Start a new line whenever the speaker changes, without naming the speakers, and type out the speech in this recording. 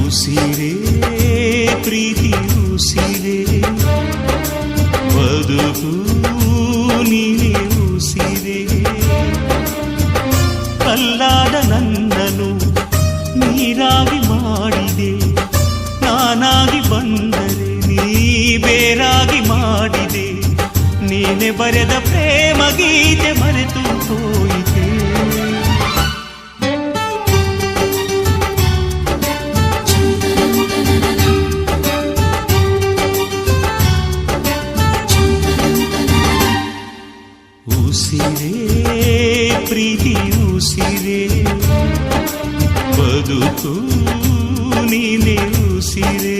ಉಸಿರೇ ಪ್ರೀತಿ ಉಸಿರೇ ಬದುಕು ನೀನೇ ಉಸಿರೇ ಕಲ್ಲಾದ ನನ್ನನು ನೀರಾಗಿ ಮಾಡಿದೆ ನಾನಾಗಿ ಬಂದರೆ ನೀ ಬೇರಾಗಿ ಮಾಡಿದೆ ನೀನೆ ಬರೆದ ಪ್ರೇಮ ಗೀತೆ ಮರೆತು ಹೋಯಿತೆ ಉಸಿರೇ ಪ್ರೀತಿ ಉಸಿರೇ ಬದುಕು ನೀನೆ ಉಸಿರೇ